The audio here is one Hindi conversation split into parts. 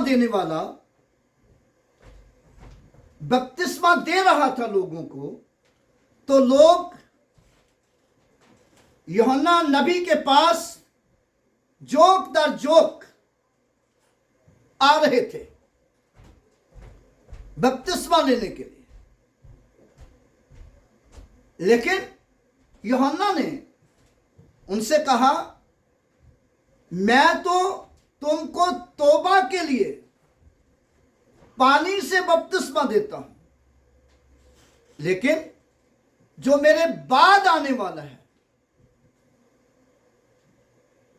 देने वाला बपतिस्मा दे रहा था लोगों को, तो लोग यूहन्ना नबी के पास जोक दर जोक आ रहे थे बपतिस्मा लेने के लिए। लेकिन यूहन्ना ने उनसे कहा, मैं तो तुमको तौबा के लिए पानी से बपतिस्मा देता हूं, लेकिन जो मेरे बाद आने वाला है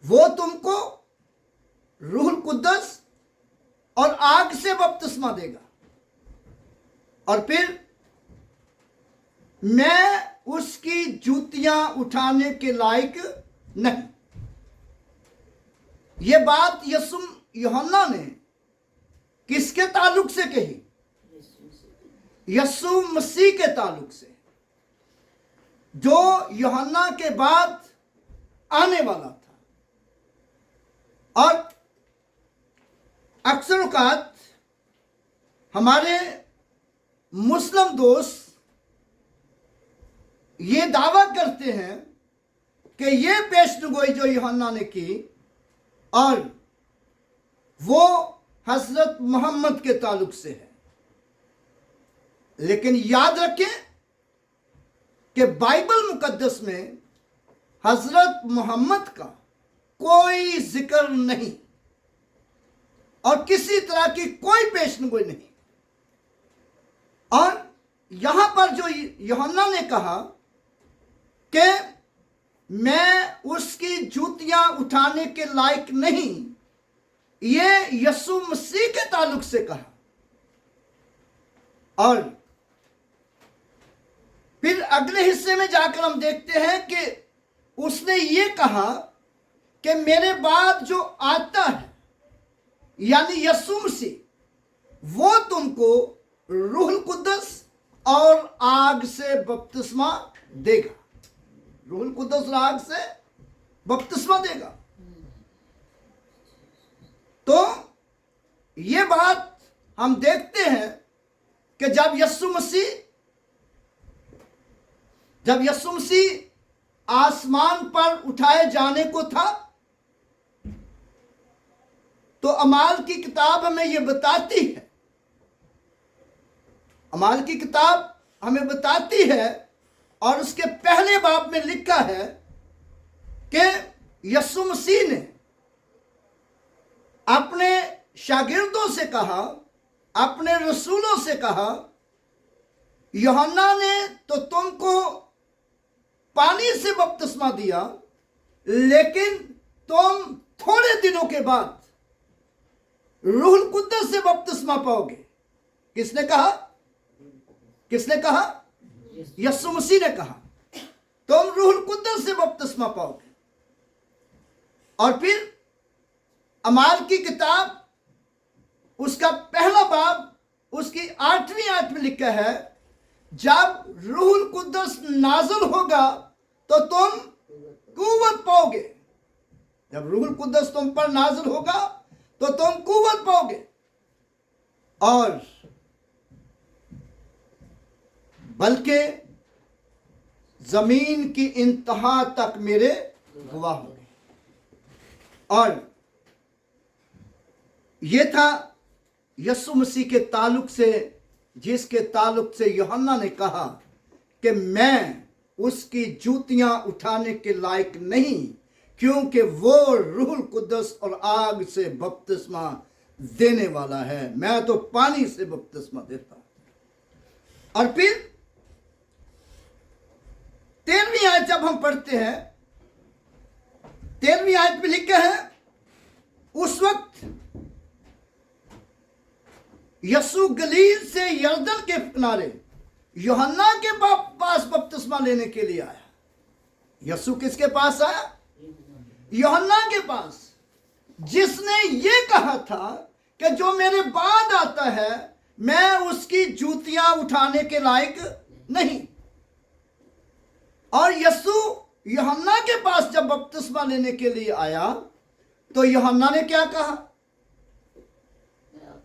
वो तुमको रूहुल कुद्दस और आग से बपतिस्मा देगा, और फिर मैं उसकी जूतियां उठाने के लायक नहीं। यह बात यूहन्ना ने किसके ताल्लुक से कही? यीशु मसीह के ताल्लुक से, जो यूहन्ना के बाद आने वाला था। और अक्सर औकात हमारे मुस्लिम दोस्त ये दावा करते हैं कि ये पेशनगोई जो यूहन्ना ने की और वो हजरत मोहम्मद के ताल्लुक से है। लेकिन याद रखें कि बाइबल मुकद्दस में हजरत मोहम्मद का कोई जिक्र नहीं और किसी तरह की कोई पेशनगोई नहीं। और यहां पर जो यूहन्ना ने कहा कि मैं उसकी जूतियां उठाने के लायक नहीं, ये यीशु मसीह के ताल्लुक से कहा। और फिर अगले हिस्से में जाकर हम देखते हैं कि उसने ये कहा कि मेरे बाद जो आता है यानी यीशु मसीह, वो तुमको रूहुल कुद्दस और आग से बपतिस्मा देगा। रूहुल कुद्दस और आग से बपतिस्मा देगा। तो ये बात हम देखते हैं कि जब यीशु मसीह आसमान पर उठाए जाने को था, तो अमाल की किताब हमें यह बताती है, अमाल की किताब हमें बताती है और उसके पहले बाब में लिखा है कि यीशु मसीह ने अपने शागिर्दों से कहा, अपने रसूलों से कहा, यूहन्ना ने तो तुमको पानी से बपतिस्मा दिया, लेकिन तुम थोड़े दिनों के बाद रूहुल कुद्दस से बपतिस्मा पाओगे। किसने कहा? किसने कहा? यीशु मसीह ने कहा तुम रूहुल कुद्दस से बपतिस्मा पाओगे। और फिर अमाल की किताब उसका पहला बाब उसकी 8वीं आयत में लिखा है, जब रूहुल कुद्दस नाज़िल होगा तो तुम कुव्वत पाओगे। जब रूहुल कुद्दस तुम पर नाज़िल होगा तो तुम कुव्वत पाओगे और बल्कि जमीन की इंतहा तक मेरे गवाह होंगे। और यह था यीशु मसीह के ताल्लुक से, जिसके ताल्लुक से यूहन्ना ने कहा कि मैं उसकी जूतियां उठाने के लायक नहीं, क्योंकि वो रूहुल कुद्दस और आग से बपतिस्मा देने वाला है, मैं तो पानी से बपतिस्मा देता हूं। और फिर 13वीं आयत जब हम पढ़ते हैं, 13वीं आयत में लिखा है, उस वक्त यीशु गलील से यरदन के किनारे यूहन्ना के पास बपतिस्मा लेने के लिए आया। यीशु किसके पास आया? यूहन्ना के पास, जिसने ये कहा था कि जो मेरे बाद आता है मैं उसकी जूतियां उठाने के लायक नहीं। और यीशु यूहन्ना के पास जब बपतिस्मा लेने के लिए आया तो यूहन्ना ने क्या कहा?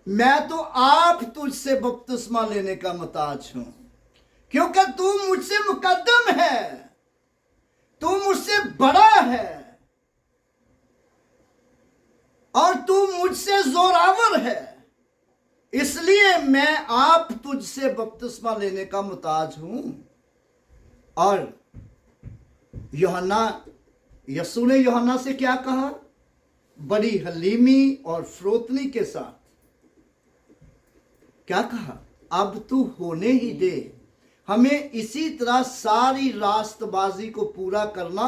मैं तो आप तुझसे बपतिस्मा लेने का मुताज हूं, क्योंकि तू मुझसे मुकद्दम है, तू मुझसे बड़ा है और तू मुझसे जोरावर है, इसलिए मैं आप तुझसे बपतिस्मा लेने का मुताज हूं। और यीशु ने यूहन्ना से क्या कहा? बड़ी हलीमी और फरोतनी के साथ क्या कहा? अब तू होने ही दे, हमें इसी तरह सारी रास्तबाजी को पूरा करना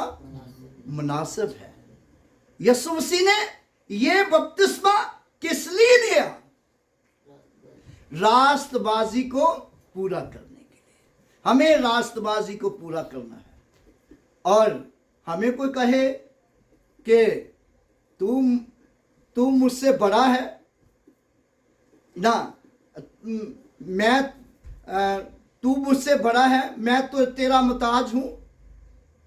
मुनासिब है। यीशु मसीह ने यह बपतिस्मा किस लिए लिया? रास्तबाजी को पूरा करने के लिए। हमें रास्तबाजी को पूरा करना है। और हमें कोई कहे कि तू मुझसे बड़ा है ना, तू मुझसे बड़ा है, मैं तो तेरा मुताज हूं,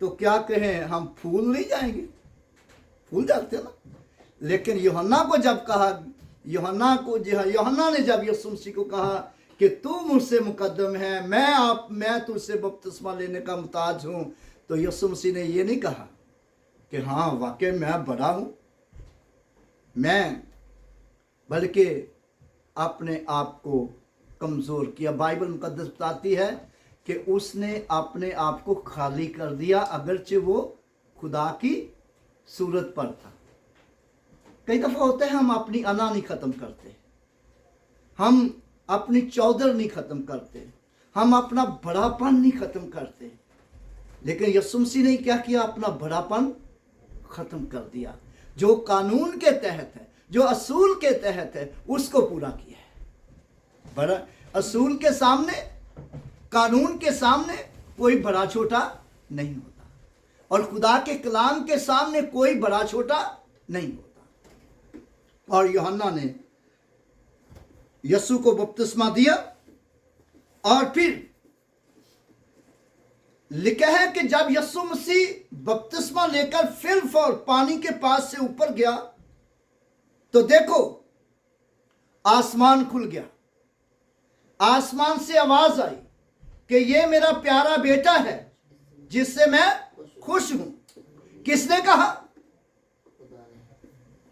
तो क्या कहें, हम फूल नहीं जाएंगे? फूल जाते ना। लेकिन यूहन्ना को जब कहा, यूहन्ना ने जब यीशु मसीह को कहा कि तू मुझसे मुकद्दम है, मैं तुझसे बपतिस्मा लेने का मुताज हूं, तो यीशु मसीह ने ये नहीं कहा कि हाँ वाकई मैं बड़ा हूं, बल्कि अपने आप को कमज़ोर किया। बाइबल मुकद्दस बताती है कि उसने अपने आप को खाली कर दिया, अगरचे वो खुदा की सूरत पर था। कई दफ़ा होता है हम अपनी अना नहीं ख़त्म करते, हम अपनी चौधर नहीं ख़त्म करते, हम अपना बड़ापन नहीं ख़त्म करते, लेकिन यीशु मसीह ने क्या किया? अपना बड़ापन ख़त्म कर दिया। जो कानून के तहत है, जो असूल के तहत है, उसको पूरा किया है। बड़ा असूल के सामने, कानून के सामने कोई बड़ा छोटा नहीं होता, और खुदा के कलाम के सामने कोई बड़ा छोटा नहीं होता। और यूहन्ना ने यीशु को बपतिस्मा दिया, और फिर लिखा है कि जब यीशु मसीह बपतिस्मा लेकर फिर और पानी के पास से ऊपर गया, तो देखो आसमान खुल गया। आसमान से आवाज आई कि ये मेरा प्यारा बेटा है जिससे मैं खुश हूं। किसने कहा?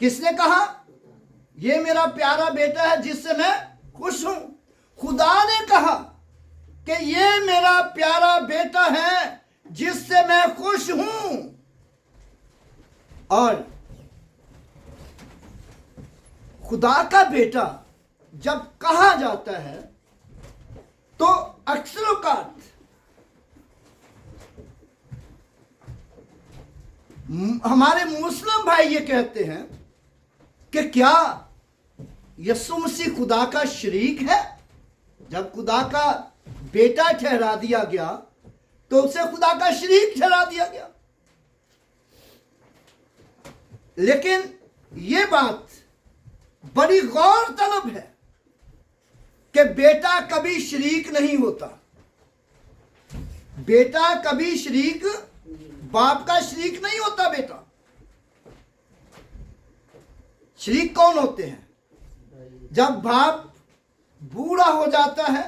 किसने कहा? ये मेरा प्यारा बेटा है जिससे मैं खुश हूं। खुदा ने कहा कि ये मेरा प्यारा बेटा है जिससे मैं खुश हूं। और खुदा का बेटा जब कहा जाता है तो अक्सरोकात हमारे मुस्लिम भाई ये कहते हैं कि क्या यीशु मसीह खुदा का शरीक है? जब खुदा का बेटा ठहरा दिया गया तो उसे खुदा का शरीक ठहरा दिया गया। लेकिन यह बात बड़ी गौर तलब है कि बेटा कभी शरीक नहीं होता। बेटा कभी शरीक, बाप का शरीक नहीं होता। बेटा शरीक कौन होते हैं? जब बाप बूढ़ा हो जाता है,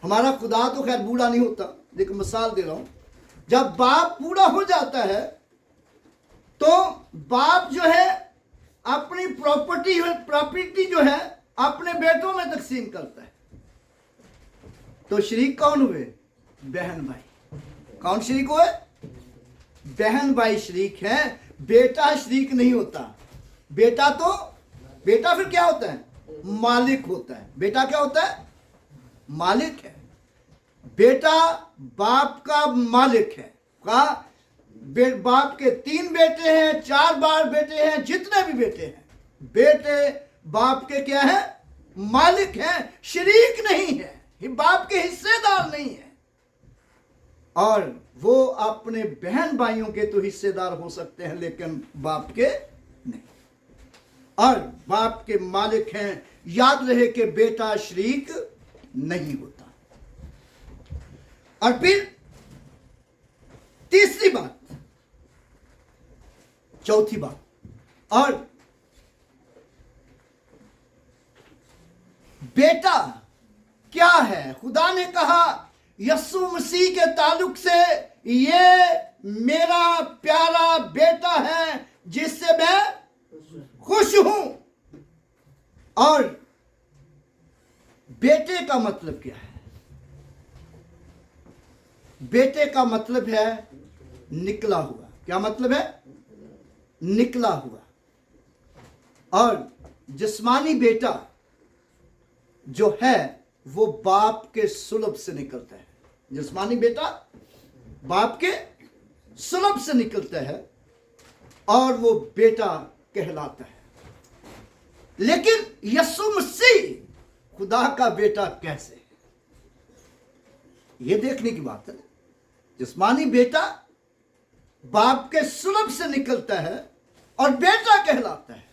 हमारा खुदा तो खैर बूढ़ा नहीं होता, लेकिन मिसाल दे रहा हूं, जब बाप बूढ़ा हो जाता है तो बाप जो है अपनी प्रॉपर्टी जो है अपने बेटों में तकसीम करता है। तो शरीक कौन हुए? बहन भाई। कौन शरीक हुए? बहन भाई शरीक है। बेटा शरीक नहीं होता। बेटा फिर क्या होता है? मालिक होता है। बेटा क्या होता है? मालिक है। बेटा बाप का मालिक है। कहा बाप के 3 बेटे हैं, 4 बार बेटे हैं, जितने भी बेटे हैं, बेटे बाप के क्या है? मालिक हैं, शरीक नहीं है, बाप के हिस्सेदार नहीं है। और वो अपने बहन भाइयों के तो हिस्सेदार हो सकते हैं, लेकिन बाप के नहीं। और बाप के मालिक हैं। याद रहे कि बेटा शरीक नहीं होता। और फिर तीसरी बात, चौथी बात, और बेटा क्या है। खुदा ने कहा यीशु मसीह के ताल्लुक से, ये मेरा प्यारा बेटा है जिससे मैं खुश हूं। और बेटे का मतलब क्या है? बेटे का मतलब है निकला हुआ। क्या मतलब है? निकला हुआ। और जिस्मानी बेटा जो है वो बाप के सुलभ से निकलता है। जिस्मानी बेटा बाप के सुलभ से निकलता है और वो बेटा कहलाता है। लेकिन यीशु मसीह खुदा का बेटा कैसे? ये देखने की बात है। जिस्मानी बेटा बाप के सुलभ से निकलता है और बेटा कहलाता है।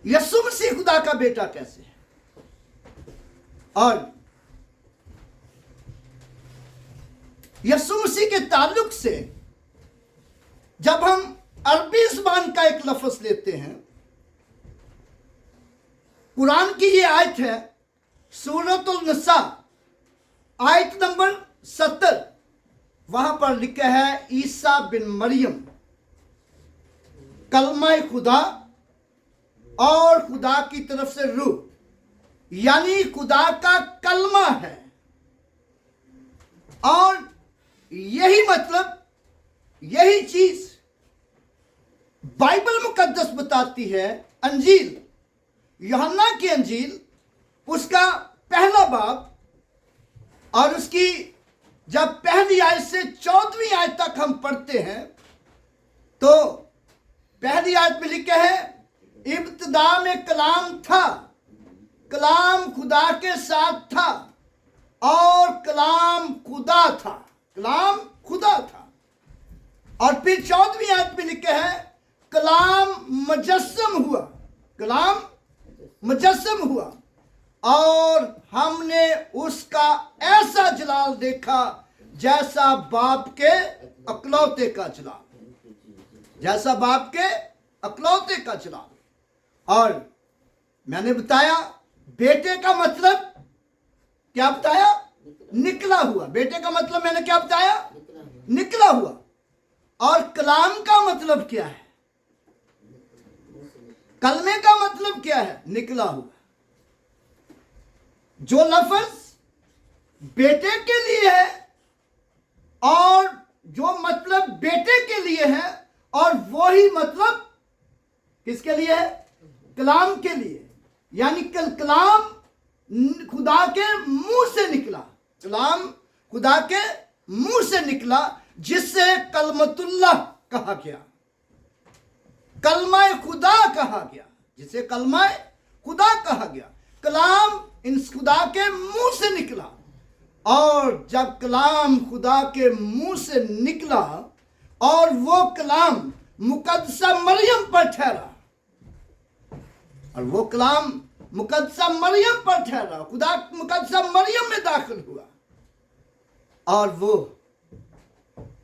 यीशु मसीह खुदा का बेटा कैसे है? और यीशु मसीह के ताल्लुक से जब हम अरबी ज़बान का एक लफ्ज लेते हैं, कुरान की ये आयत है सूरतुल निसा आयत नंबर 70, वहां पर लिखा है ईसा बिन मरियम कलमा खुदा और खुदा की तरफ से रूह, यानी खुदा का कलमा है। और यही मतलब, यही चीज बाइबल मुकद्दस बताती है। अंजील, यूहन्ना की अंजील, उसका पहला बाब और उसकी जब पहली आयत से 14वीं आयत तक हम पढ़ते हैं तो पहली आयत में लिखा है इब्तिदा में कलाम था, कलाम खुदा के साथ था और कलाम खुदा था। कलाम खुदा था। और फिर 14वीं आयत में लिखा है कलाम मुजस्सम हुआ, कलाम मुजस्सम हुआ और हमने उसका ऐसा जलाल देखा जैसा बाप के अकलौते का जलाल, जैसा बाप के अकलौते का जलाल। और मैंने बताया बेटे का मतलब क्या बताया? निकला हुआ। बेटे का मतलब मैंने क्या बताया? निकला हुआ। और कलाम का मतलब क्या है? कलमे का मतलब क्या है? निकला हुआ। जो लफ्ज बेटे के लिए है और जो मतलब बेटे के लिए है, और वही मतलब किसके लिए है? कलाम के लिए। यानी कलाम खुदा के मुंह से निकला, कलाम खुदा के मुंह से निकला, जिससे कलमतुल्लाह कहा गया, कलमा खुदा कहा गया, जिसे कलमा खुदा कहा गया। कलाम इन खुदा के मुंह से निकला। और जब कलाम खुदा के मुंह से निकला और वो कलाम मुकद्दसा मरियम पर ठहरा, और वो कलाम मुकद्दसा मरियम पर ठहरा, खुदा मुकद्दसा मरियम में दाखिल हुआ और वो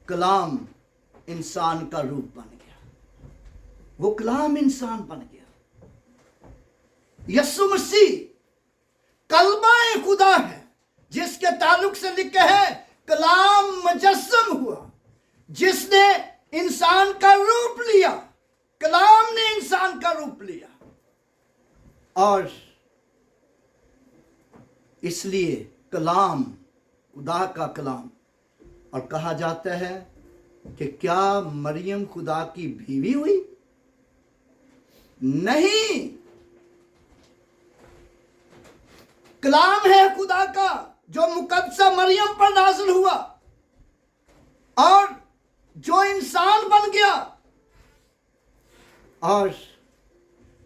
कलाम इंसान का रूप बन गया। वो कलाम इंसान बन गया। यीशु मसीह कलमा खुदा है, जिसके ताल्लुक से लिखा है कलाम मुजस्सम हुआ, जिसने इंसान का रूप लिया। कलाम ने इंसान का रूप लिया। और इसलिए कलाम खुदा का कलाम। और कहा जाता है कि क्या मरियम खुदा की बीवी हुई? नहीं, कलाम है खुदा का जो मुकद्दसा मरियम पर नाज़िल हुआ और जो इंसान बन गया। और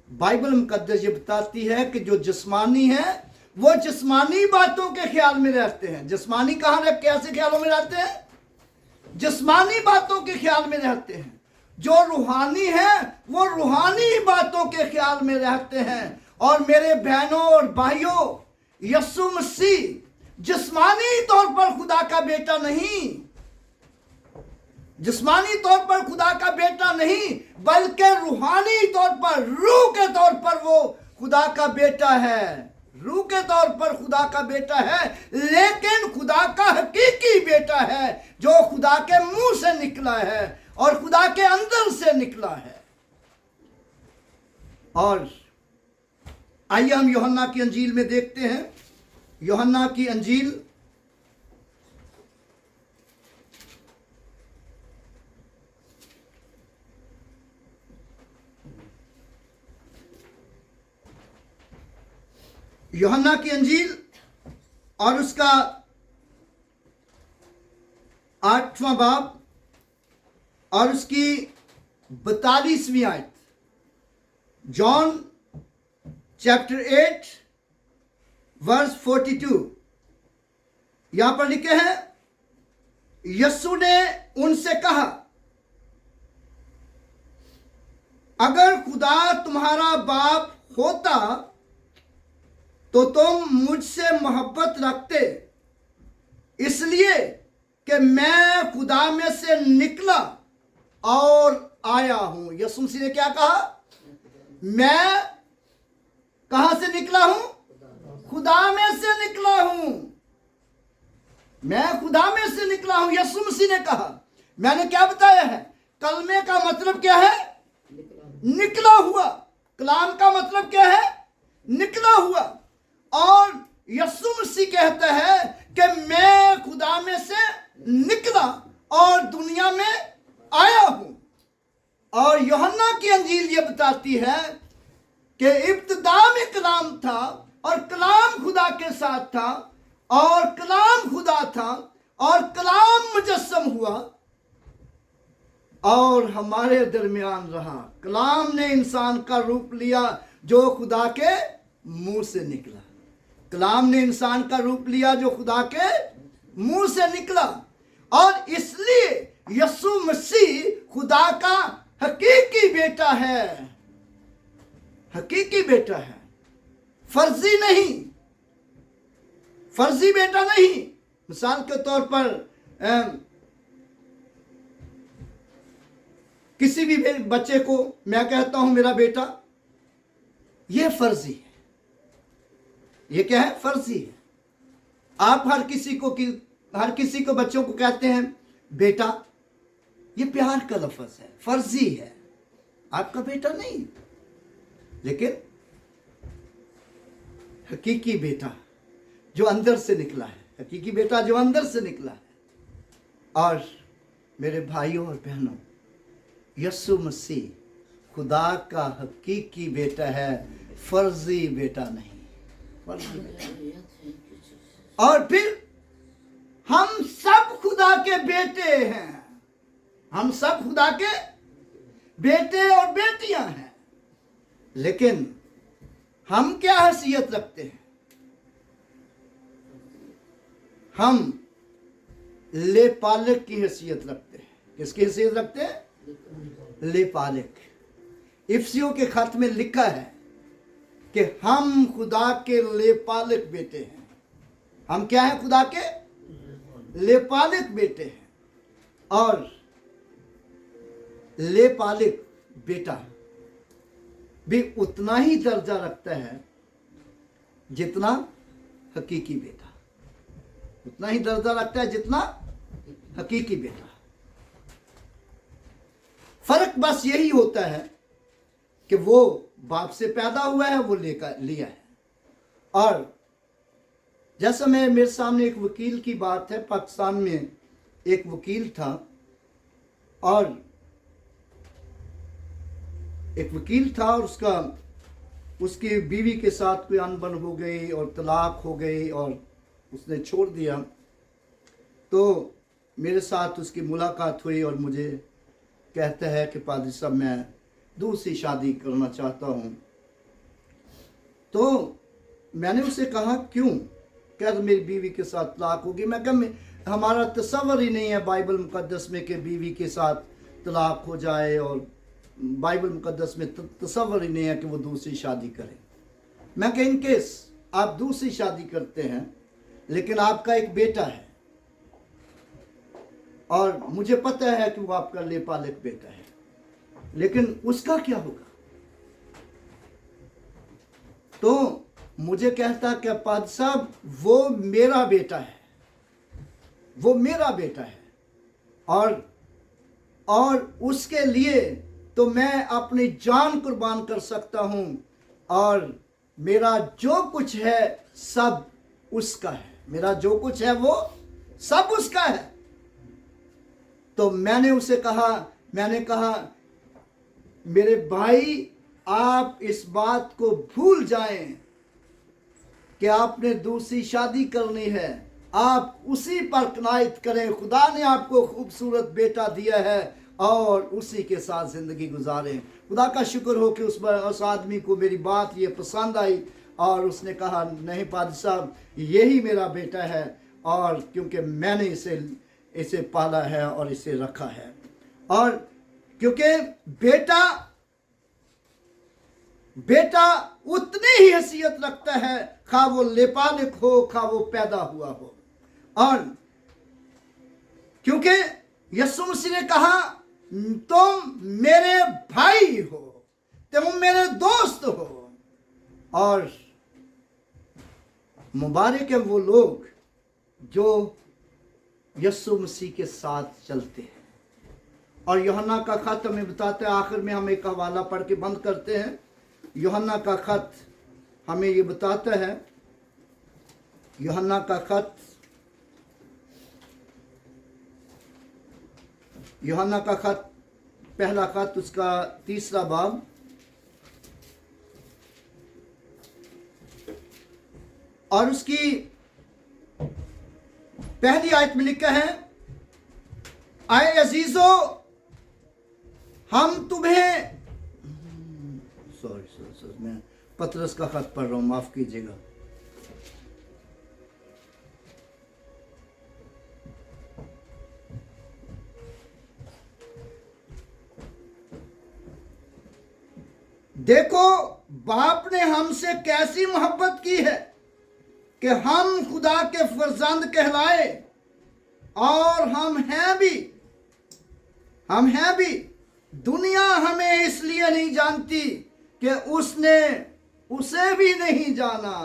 बाइबल मुकद्दस ये बताती है कि जो जिस्मानी है वो जिस्मानी बातों के ख्याल में रहते हैं। जिस्मानी कहाँ रह, कैसे ख्यालों में रहते हैं? जिस्मानी बातों के ख्याल में रहते हैं। जो रूहानी है वो रूहानी बातों के ख्याल में रहते हैं। और मेरे बहनों और भाइयों, यीशु मसीह जिस्मानी तौर पर खुदा का बेटा नहीं, जिस्मानी तौर पर खुदा का बेटा नहीं, बल्कि रूहानी तौर पर, रूह के तौर पर वो खुदा का बेटा है। रूह के तौर पर खुदा का बेटा है, लेकिन खुदा का हकीकी बेटा है जो खुदा के मुंह से निकला है और खुदा के अंदर से निकला है। और आइए हम यूहन्ना की अंजील में देखते हैं। यूहन्ना की अंजील यूहन्ना की अंजील और उसका 8वां बाब और उसकी 42वीं आयत। जॉन चैप्टर 8 वर्स 42, यहां पर लिखे हैं, यीशु ने उनसे कहा, अगर खुदा तुम्हारा बाप होता तो तुम मुझसे मोहब्बत रखते, इसलिए कि मैं खुदा में से निकला और आया हूं। यीशु मसीह ने क्या कहा? मैं कहां से निकला हूं? खुदा में से निकला हूं। मैं खुदा में से निकला हूं, यीशु मसीह ने कहा। मैंने क्या बताया है? कलमे का मतलब क्या है? निकला हुआ। कलाम का मतलब क्या है? निकला हुआ। और यीशु मसीह कहता है कि मैं खुदा में से निकला और दुनिया में आया हूं। और यूहन्ना की अंजील ये बताती है कि इब्तिदा में कलाम था और कलाम खुदा के साथ था और कलाम खुदा था और कलाम मुजस्सम हुआ और हमारे दरमियान रहा। कलाम ने इंसान का रूप लिया जो खुदा के मुंह से निकला। कलाम ने इंसान का रूप लिया जो खुदा के मुंह से निकला। और इसलिए यीशु मसीह खुदा का हकीकी बेटा है। हकीकी बेटा है, फर्जी नहीं, फर्जी बेटा नहीं। मिसाल के तौर पर किसी भी बच्चे को मैं कहता हूं मेरा बेटा, यह फर्जी है। ये क्या है? फर्जी है। आप हर किसी को बच्चों को कहते हैं बेटा, ये प्यार का लफ्ज है, फर्जी है, आपका बेटा नहीं। लेकिन हकीकी बेटा जो अंदर से निकला है, हकीकी बेटा जो अंदर से निकला है। और मेरे भाइयों और बहनों, यीशु मसीह खुदा का हकीकी बेटा है, फर्जी बेटा नहीं। और फिर हम सब खुदा के बेटे हैं। हम सब खुदा के बेटे और बेटियां हैं। लेकिन हम क्या हैसियत रखते हैं? हम लेपालक की हैसियत रखते हैं। किसकी हैसियत रखते हैं? लेपालक। इफिसियों के खत में लिखा है कि हम खुदा के लेपालक बेटे हैं। हम क्या हैं? खुदा के लेपालक बेटे हैं। और लेपालक बेटा भी उतना ही दर्जा रखता है जितना हकीकी बेटा, उतना ही दर्जा रखता है जितना हकीकी बेटा। फर्क बस यही होता है कि वो बाप से पैदा हुआ है, वो लेकर लिया है। और जैसा मेरे सामने एक वकील की बात है। पाकिस्तान में एक वकील था और एक वकील था और उसकी बीवी के साथ कोई अनबन हो गई और तलाक हो गई और उसने छोड़ दिया। तो मेरे साथ उसकी मुलाकात हुई और मुझे कहता है कि पादरी साहब, मैं दूसरी शादी करना चाहता हूँ। तो मैंने उसे कहा क्यों? क्या तो मेरी बीवी के साथ तलाक होगी। मैं कहा हमारा तसव्वुर ही नहीं है बाइबल मुकद्दस में कि बीवी के साथ तलाक हो जाए, और बाइबल मुकद्दस में तसव्वुर ही नहीं है कि वो दूसरी शादी करे। मैं कहा इन केस आप दूसरी शादी करते हैं, लेकिन आपका एक बेटा है और मुझे पता है कि वो आपका लेपालक बेटा है, लेकिन उसका क्या होगा? तो मुझे कहता कि पाद साहब वो मेरा बेटा है, वो मेरा बेटा है, और उसके लिए तो मैं अपनी जान कुर्बान कर सकता हूं, और मेरा जो कुछ है सब उसका है, मेरा जो कुछ है वो सब उसका है। तो मैंने उसे कहा, मैंने कहा मेरे भाई आप इस बात को भूल जाएं कि आपने दूसरी शादी करनी है, आप उसी पर कनायत करें। खुदा ने आपको खूबसूरत बेटा दिया है और उसी के साथ ज़िंदगी गुजारें। खुदा का शुक्र हो कि उस आदमी को मेरी बात ये पसंद आई और उसने कहा नहीं पादरी साहब यही मेरा बेटा है, और क्योंकि मैंने इसे पाला है और इसे रखा है, और क्योंकि बेटा उतनी ही हैसियत रखता है, खा वो लेपालिक हो खा वो पैदा हुआ हो। और क्योंकि यीशु मसीह ने कहा तुम मेरे भाई हो, तुम मेरे दोस्त हो, और मुबारक है वो लोग जो यीशु मसीह के साथ चलते हैं। और यूहन्ना का खत हमें बताता है, आखिर में हम एक हवाला पढ़ के बंद करते हैं। यूहन्ना का खत हमें ये बताता है, यूहन्ना का खत, यूहन्ना का खत, पहला खत, उसका 3 बाब, और उसकी पहली आयत में लिखा है, आए अजीजो हम तुम्हें, सॉरी मैं पतरस का खत पढ़ रहा हूं, माफ कीजिएगा। देखो बाप ने हमसे कैसी मोहब्बत की है कि हम खुदा के फर्जंद कहलाए, और हम हैं भी। दुनिया हमें इसलिए नहीं जानती कि उसने उसे भी नहीं जाना।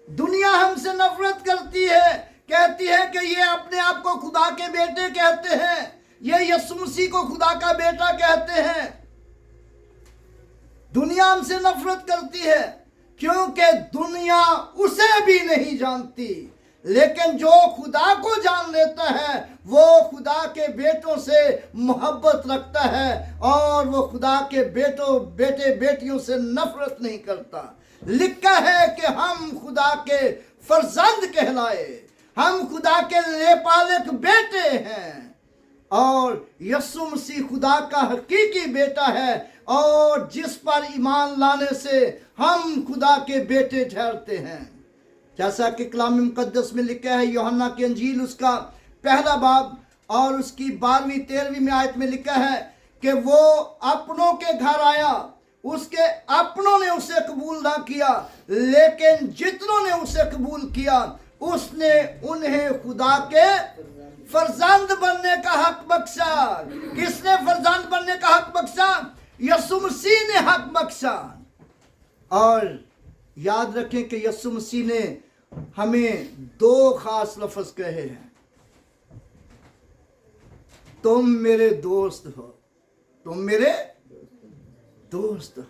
दुनिया हमसे नफरत करती है, कहती है कि ये अपने आप को खुदा के बेटे कहते हैं, ये यीशु मसीह को खुदा का बेटा कहते हैं। दुनिया हमसे नफरत करती है क्योंकि दुनिया उसे भी नहीं जानती, लेकिन जो खुदा को जान लेता है वो खुदा के बेटों से मोहब्बत रखता है, और वो खुदा के बेटे बेटियों से नफरत नहीं करता। लिखा है कि हम खुदा के फर्जंद कहलाए, हम खुदा के लेपालिक बेटे हैं, और यीशु मसीह खुदा का हकीकी बेटा है, और जिस पर ईमान लाने से हम खुदा के बेटे ठहरते हैं। जैसा कि कलाम मुकद्दस में लिखा है, यूहन्ना की अंजील उसका 1 बाब और उसकी 12वीं-13वीं में आयत में लिखा है कि वो अपनों के घर आया, उसके अपनों ने उसे कबूल ना किया, लेकिन जितनों ने उसे कबूल किया उसने उन्हें खुदा के फर्जंद बनने का हक बख्शा। किसने फर्जंद बनने का हक बख्शा? यीशु मसीह ने हक बख्शा। और याद रखें कि यीशु मसीह ने हमें 2 खास लफ्ज कहे हैं, तुम मेरे दोस्त हो, तुम मेरे दोस्त हो,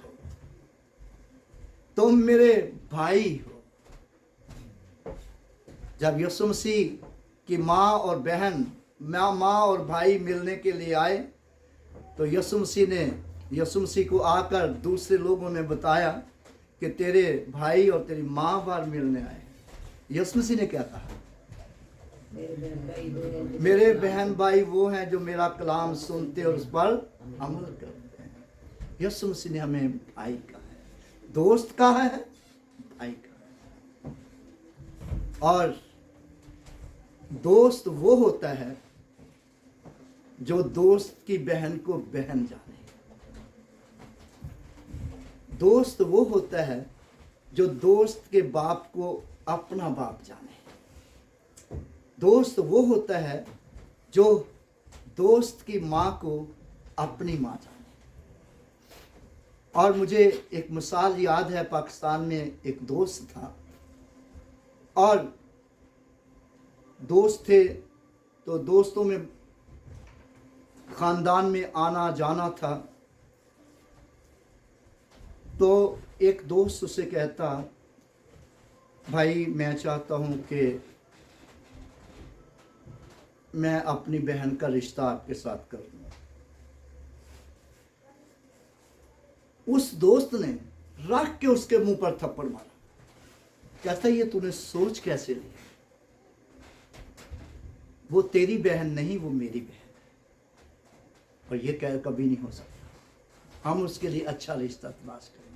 तुम मेरे भाई हो। जब यीशु मसीह की माँ और बहन, माँ और भाई मिलने के लिए आए, तो यीशु मसीह को आकर दूसरे लोगों ने बताया कि तेरे भाई और तेरी माँ बार मिलने आए। यीशु मसीह ने क्या कहा? मेरे बहन भाई वो हैं जो मेरा कलाम सुनते और उस पर अमल करते हैं। यीशु मसीह ने हमें भाई कहा है, दोस्त कहा है, भाई कहा है। और दोस्त वो होता है जो दोस्त की बहन को बहन जाने। दोस्त वो होता है जो दोस्त के बाप को अपना बाप जाने। दोस्त वो होता है जो दोस्त की माँ को अपनी माँ जाने। और मुझे एक मिसाल याद है, पाकिस्तान में एक दोस्त था और दोस्त थे तो दोस्तों में ख़ानदान में आना जाना था। तो एक दोस्त उसे कहता, भाई मैं चाहता हूँ कि मैं अपनी बहन का रिश्ता आपके साथ कर लूँ। उस दोस्त ने रख के उसके मुंह पर थप्पड़ मारा। कहता, ये तूने सोच कैसे ली? वो तेरी बहन नहीं, वो मेरी बहन है और ये कह कभी नहीं हो सकता। हम उसके लिए अच्छा रिश्ता तलाश करेंगे।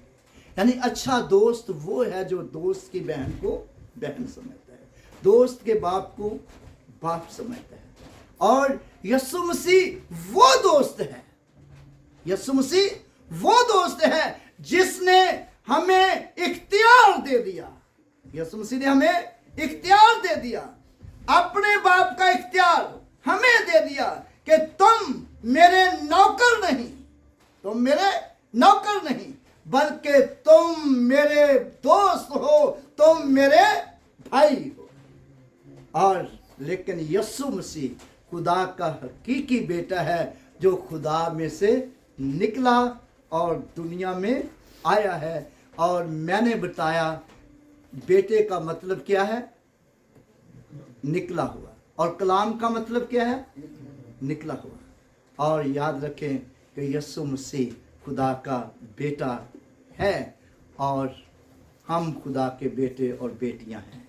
यानी अच्छा दोस्त वो है जो दोस्त की बहन को बहन समझता है, दोस्त के बाप को बाप समझता है। और यीशु मसीह वो दोस्त है, यीशु मसीह वो दोस्त है जिसने हमें इख्तियार दे दिया। यीशु मसीह ने हमें इख्तियार दे दिया, अपने बाप का इख्तियार हमें दे दिया कि तुम मेरे नौकर नहीं, तुम मेरे नौकर नहीं, बल्कि तुम मेरे दोस्त हो, तुम मेरे भाई हो। और लेकिन यीशु मसीह खुदा का हकीकी बेटा है जो खुदा में से निकला और दुनिया में आया है। और मैंने बताया बेटे का मतलब क्या है? निकला हुआ। और कलाम का मतलब क्या है? निकला हुआ। और याद रखें कि यीशु मसीह खुदा का बेटा है और हम खुदा के बेटे और बेटियां हैं।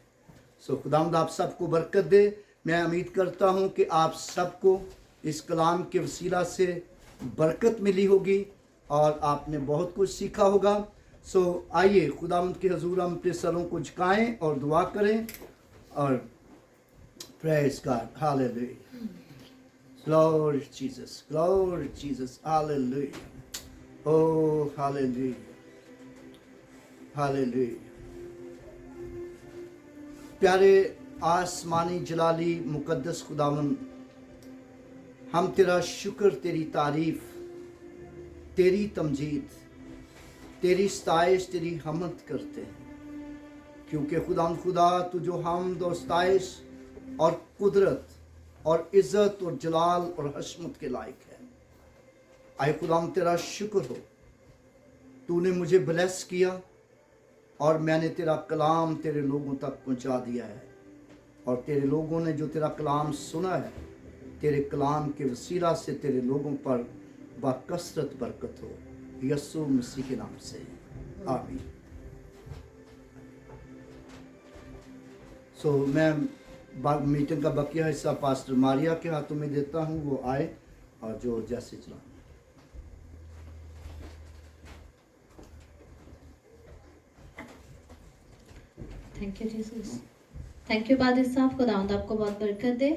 सो खुदावंद आप सबको बरकत दे। मैं उम्मीद करता हूं कि आप सबको इस कलाम के वसीला से बरकत मिली होगी और आपने बहुत कुछ सीखा होगा। सो आइए खुदावंद के हजूर हम अपने सरों को झुकाएं और दुआ करें। और praise God, hallelujah, glory Jesus, glory Jesus, hallelujah, oh hallelujah, hallelujah. प्यारे आसमानी जलाली मुकद्दस खुदावंद, हम तेरा शुक्र, तेरी तारीफ, तेरी तमजीद, तेरी सताइश, तेरी हमद करते हैं, क्योंकि खुदा तू जो हमद और सताइश और कुदरत और इज़्ज़त और जलाल और हशमत के लायक है। आए खुदा तेरा शुक्र हो, तूने मुझे ब्लेस किया और मैंने तेरा कलाम तेरे लोगों तक पहुंचा दिया है। और तेरे लोगों ने जो तेरा कलाम सुना है, तेरे कलाम के वसीला से तेरे लोगों पर बाकसरत बरकत हो, यीशु मसीह के नाम से, आमीन। सो मैं मीटिंग का बकिया हिस्सा पास्टर मारिया के हाथों में देता हूँ, वो आए और जो जैसे चला। Thank you Jesus, thank you पादरी साहब। खुदावंद आपको बहुत बरकत दे।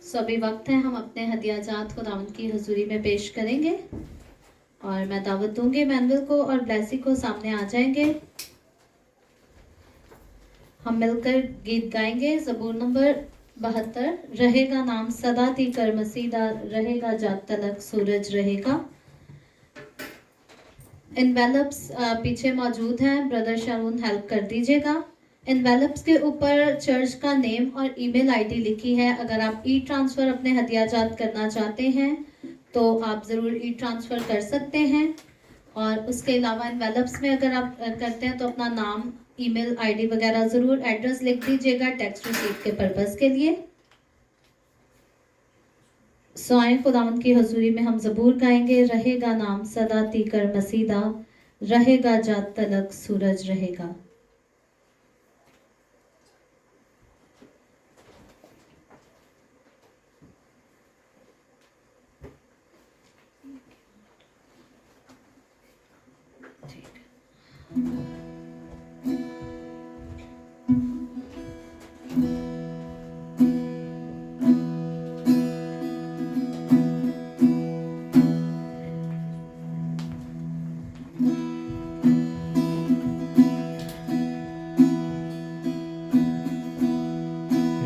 सो अभी वक्त है हम अपने हदियाजात खुदावंद की हजूरी में पेश करेंगे और मैं दावत दूंगी मैनुअल को और ब्लेसी को सामने आ जाएंगे। हम मिलकर गीत गाएंगे। ज़बूर नंबर 72, रहेगा नाम सदा तीकर मसीदा, रहेगा जात तलक सूरज रहेगा। इनवेलप्स पीछे मौजूद हैं, ब्रदर शारून हेल्प कर दीजिएगा। इनवेलप्स के ऊपर चर्च का नेम और ईमेल आईडी लिखी है। अगर आप ई ट्रांसफ़र अपने हदियाजात करना चाहते हैं तो आप ज़रूर ई ट्रांसफ़र कर सकते हैं। और उसके अलावा इनवेलप्स में अगर आप करते हैं तो अपना नाम, ईमेल आईडी वगैरह ज़रूर एड्रेस लिख दीजिएगा टेक्स्ट रिसीट के पर्पज़ के लिए। सो आए खुदावंद की हजूरी में हम ज़बूर गाएंगे। रहेगा नाम सदा तीकर मसीदा, रहेगा जात तलक सूरज रहेगा।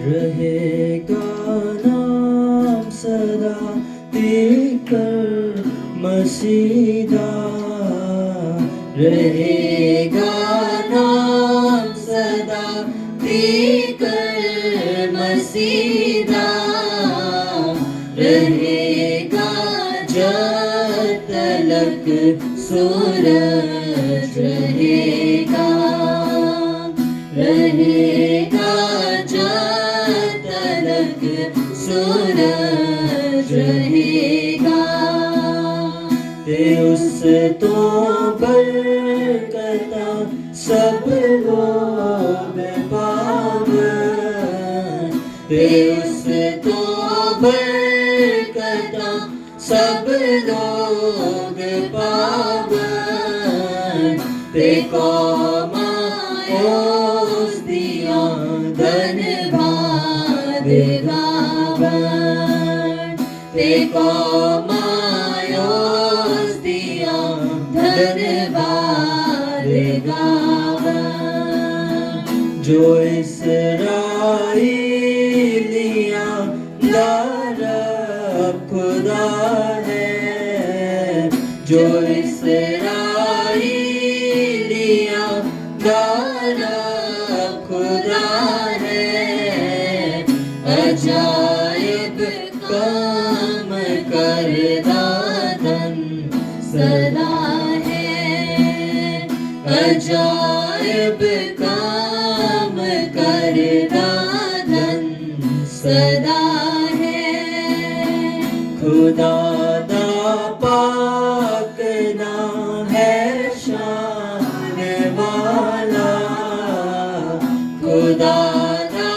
रहेगा नाम सदा तीकर मसीदा, रहेगा नाम सदा पीकर मसीदा, रहेगा जब तलक सूरज रहेगा, रहेगा जब तलक सूरज रहेगा। ते उस तो बरकता सब लोग पावन, ते उस तो बरकता सब लोग पावन, ते कौमायोस दिया धन्यवाद गावन, ते कौमायोस दिया धन्यवाद गावन। जो इसराइलिया रब खुदा है, जो इसराइलिया रब खुदा है, अजायब काम करदा धन सदा है, अजायब काम करदा धन सदा है। खुदा दा पाक नाम है शान वाला, खुदा दा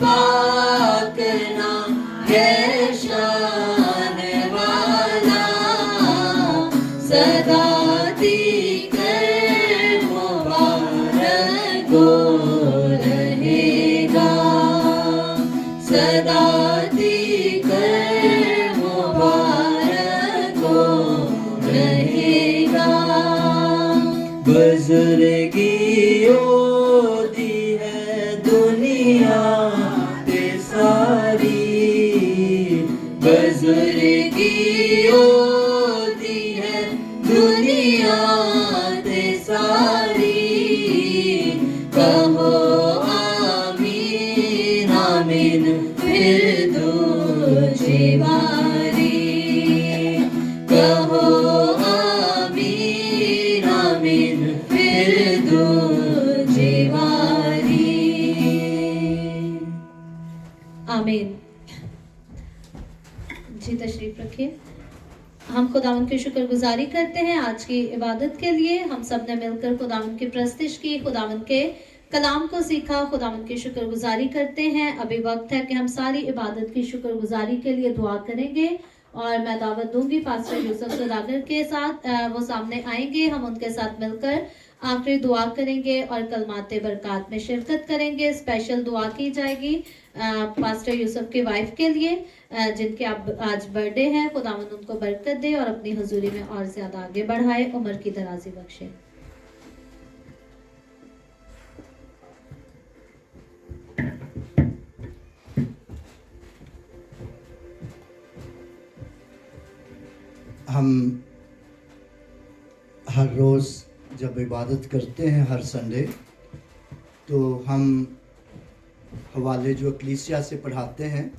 पाक नाम है शान वाला, सदा दीकर मुबारक हो रहेगा, सदा दीकर मुबारक हो रहेगा। बुजुर्गियों दी है दुनिया ते सारी, बुजुर्गियों दी है दुनिया ते सारी, कहो आमीन आमीन फिर दूजी बारी, कहो आमीन आमीन फिर दूजी बारी। आमीन। जी तशरीफ रखिए। हम खुदावंद की शुक्रगुजारी करते हैं आज की इबादत के लिए। हम सब ने मिलकर खुदावंद की प्रस्तिश की, खुदावंद के कलाम को सीखा, खुदावंद की शुक्रगुजारी करते हैं। अभी वक्त है कि हम सारी इबादत की शुक्रगुजारी के लिए दुआ करेंगे और मैं दावत दूंगी पास्टर यूसुफ सौदागर के साथ, वो सामने आएंगे, हम उनके साथ मिलकर आखिरी दुआ करेंगे और कलमाते बरकत में शिरकत करेंगे। स्पेशल दुआ की जाएगी पास्टर यूसुफ की वाइफ के लिए जिनके आज बर्थडे है। खुदावंद उनको बरकत दे और अपनी हुजूरी में और ज्यादा आगे बढ़ाए, उम्र की दराजी बख्शे। हम हर रोज़ जब इबादत करते हैं हर संडे, तो हम हवाले जो कलीसिया से पढ़ाते हैं,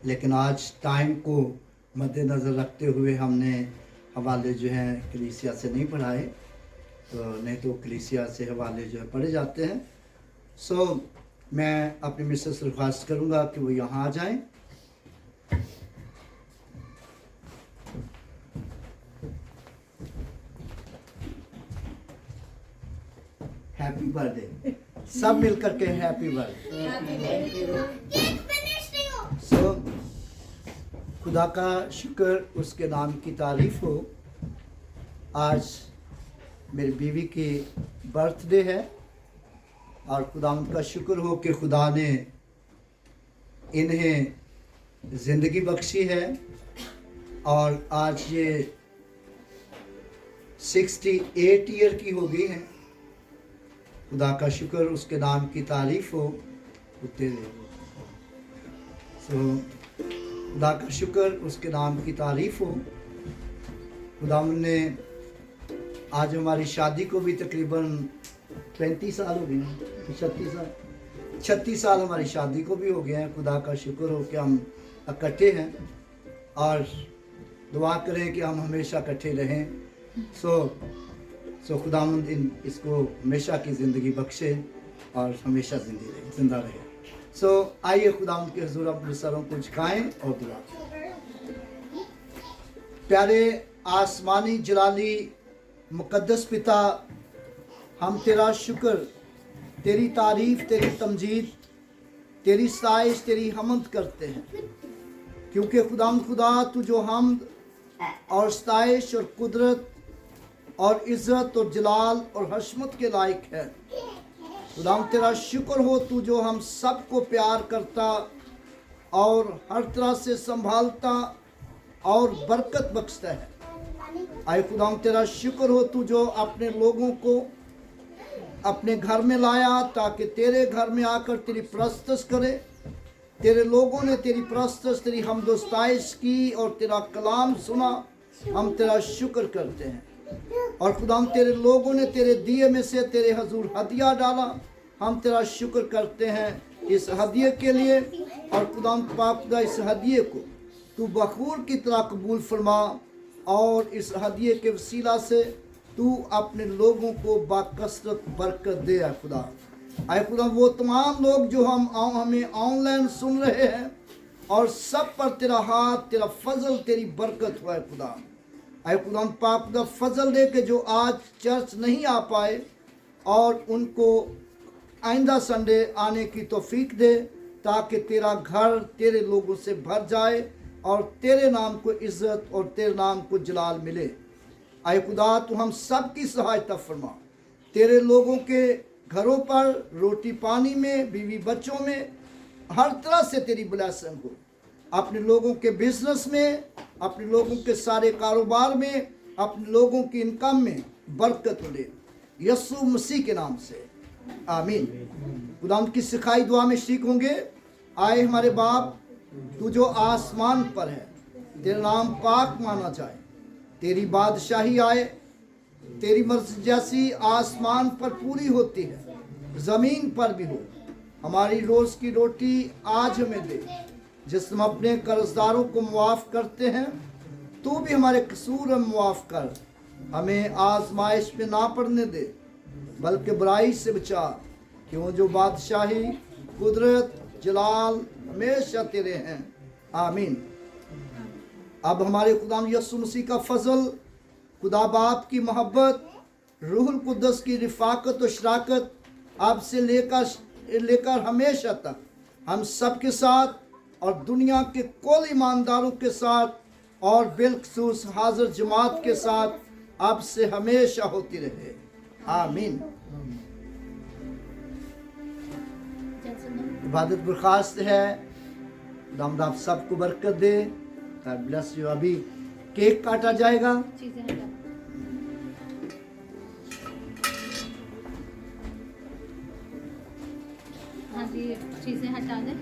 लेकिन आज टाइम को मद्देनज़र रखते हुए हमने हवाले जो हैं कलीसिया से नहीं पढ़ाए, तो नहीं तो कलीसिया से हवाले जो है पढ़े जाते हैं। मैं अपनी मिसेस से दरख्वास्त करूँगा कि वो यहाँ आ जाएं। हैप्पी बर्थडे, सब मिल करके हैप्पी बर्थडे। खुदा का शुक्र, उसके नाम की तारीफ हो। आज मेरी बीवी की बर्थडे है और खुदा उनका शुक्र हो कि खुदा ने इन्हें ज़िंदगी बख्शी है और आज ये 68 ईयर की हो गई हैं। खुदा का शुक्र, उसके नाम की तारीफ हो। खुदा का शुक्र, उसके नाम की तारीफ हो। खुदा ने आज हमारी शादी को भी तकरीबन 35 साल हो गए, 36 साल हमारी शादी को भी हो गए हैं। खुदा का शुक्र हो कि हम इकट्ठे हैं और दुआ करें कि हम हमेशा इकट्ठे रहें। सो खुदावंद इसको हमेशा की ज़िंदगी बख्शे और हमेशा जिंदा रहे। सो आइए खुदावंद के हुजूर अपने सरों को झुकाएं और दुआ करें। प्यारे आसमानी जलाली मुकद्दस पिता, हम तेरा शुक्र, तेरी तारीफ, तेरी तमजीद, तेरी साइश, तेरी हमद करते हैं, क्योंकि खुदा तू जो हमद और साइश और कुदरत और इज़्ज़त और जलाल और हशमत के लायक है। खुदा तेरा शुक्र हो, तू जो हम सबको प्यार करता और हर तरह से संभालता और बरकत बख्शता है। आए खुदा तेरा शुक्र हो, तू जो अपने लोगों को अपने घर में लाया ताकि तेरे घर में आकर तेरी परस्तश करे। तेरे लोगों ने तेरी परस्तश, तेरी हमदोस्ताइश की और तेरा कलाम सुना। हम तेरा शुक्र करते हैं और खुदा तेरे लोगों ने तेरे दिए में से तेरे हजूर हदिया डाला। हम तेरा शुक्र करते हैं इस हदिये के लिए और खुदा पाक खुदा इस हदिये को तू बखूर की तरह कबूल फरमा और इस हदिये के वसीला से तू अपने लोगों को बाकसरत बरकत दे। खुदा आए खुदा वो तमाम लोग जो हमें ऑनलाइन सुन रहे हैं और सब पर तेरा हाथ, तेरा फजल, तेरी बरकत हुआ है। खुदा आए खुदा पाक खुदा फजल दे के जो आज चर्च नहीं आ पाए और उनको आइंदा संडे आने की तौफीक दे, ताकि तेरा घर तेरे लोगों से भर जाए और तेरे नाम को इज्जत और तेरे नाम को जलाल मिले। आए खुदा तू हम सब की सहायता फरमा। तेरे लोगों के घरों पर रोटी पानी में, बीवी बच्चों में, हर तरह से तेरी ब्लेसिंग हो। अपने लोगों के बिजनेस में, अपने लोगों के सारे कारोबार में, अपने लोगों की इनकम में बरकत मिले, यस्सु मसीह के नाम से आमीन। खुदा की सिखाई दुआ में शरीक होंगे। आए हमारे बाप, तू जो आसमान पर है, तेरा नाम पाक माना जाए, तेरी बादशाही आए, तेरी मर्जी जैसी आसमान पर पूरी होती है ज़मीन पर भी हो। हमारी रोज़ की रोटी आज हमें दे, जिसमें हम अपने कर्जदारों को मुआफ़ करते हैं, तू भी हमारे कसूर मुआफ़ कर। हमें आजमाइश में ना पड़ने दे, बल्कि बुराई से बचा, क्यों जो बादशाही, कुदरत, जलाल हमेशा तेरे हैं आमीन। अब हमारे खुदा यस्सु मसीह का फजल, खुदा बाप की मोहब्बत, रूहुल कुद्दस की रिफाकत और शराकत अब से लेकर हमेशा तक हम सब के साथ और दुनिया के कुल ईमानदारों के साथ और बिलखसूस हाजिर जमात के साथ अब से हमेशा होती रहे आमीन। इबादत बर्खास्त है। दामद आप सबको बरकत दे। God bless you। अभी केक काटा जाएगा। हाँ जी, चीज़ें हटा दें।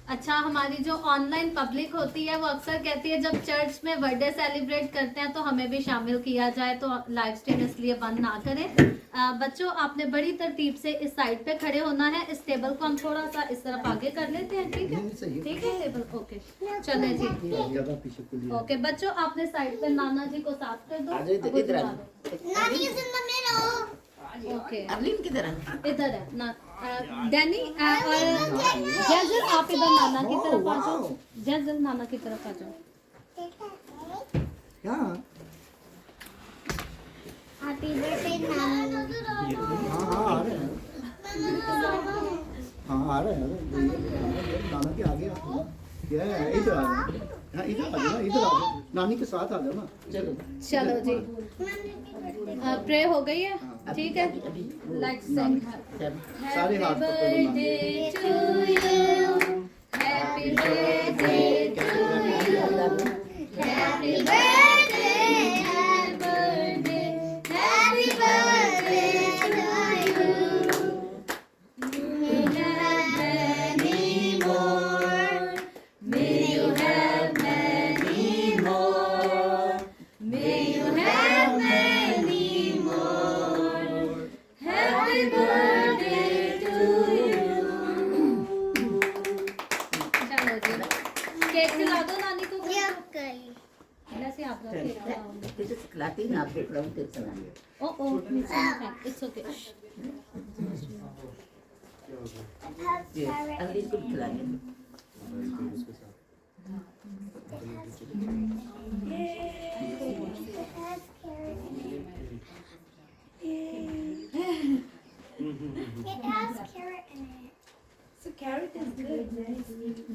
अच्छा, हमारी जो ऑनलाइन पब्लिक होती है वो अक्सर कहती है जब चर्च में बर्थडे सेलिब्रेट करते हैं तो हमें भी शामिल किया जाए, तो लाइव स्ट्रीम इसलिए बंद ना करें। बच्चों, आपने बड़ी तरतीब से इस साइड पे खड़े होना है। इस टेबल को हम थोड़ा सा इस तरफ आगे कर लेते हैं, ठीक है? ठीक है टेबल, ओके चलें जी। ओके बच्चों, आपने साइड पे नाना जी को साथ कर दो। ओके इधर है ना डैनी और जैजल, आप इधर नाना की तरफ आ जाओ। जैजल नाना की तरफ आ जाओ। हैप्पी बर्थडे हाँ आ रहे हैं नाना के आगे क्या है, इधर आ जाओ, इधर आ जाओ, इधर आ जाओ, नानी के साथ आ जाओ ना। चलो जी, प्रे हो गई है, ठीक है? Let's sing. सारे हाथ birthday to you, happy birthday to you, happy birthday, happy birthday, happy birthday to you. May you have many more, may you have many more, may you have it's okay It has carrot in it. So carrot is good.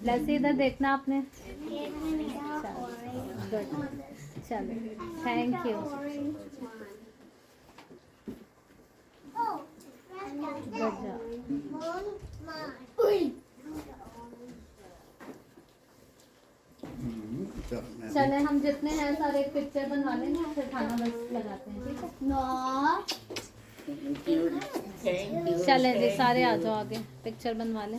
Blessy इधर देखना आपने Give me the orange good one. चलो I want thank the you orange one. Oh, good job mine. चले हम जितने हैं सारे एक पिक्चर बनवा लेंगे फिर खाना बस लगाते हैं ठीक है No. चले जी सारे आ जाओ आगे पिक्चर बनवा लें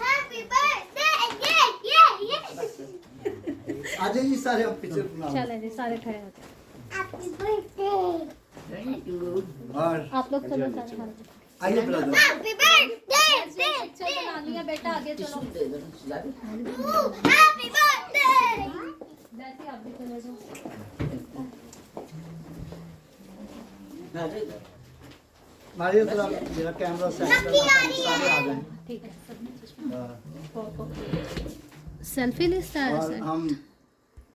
Happy birthday! Yeah. आ जाइए सारे हम पिक्चर बना चले जी सारे खड़े हो जाओ Happy birthday! और आप लोग चलो सारे हाँ आइए ब्रदर Happy birthday! पिक्चर बनानी है बेटा आगे चलो Happy birthday! वैसे आप भी चले जाओ मारियो जरा मेरा कैमरा सेट करना सारे आ जाएं ठीक है हाँ, सेल्फी लिस्ट है और हम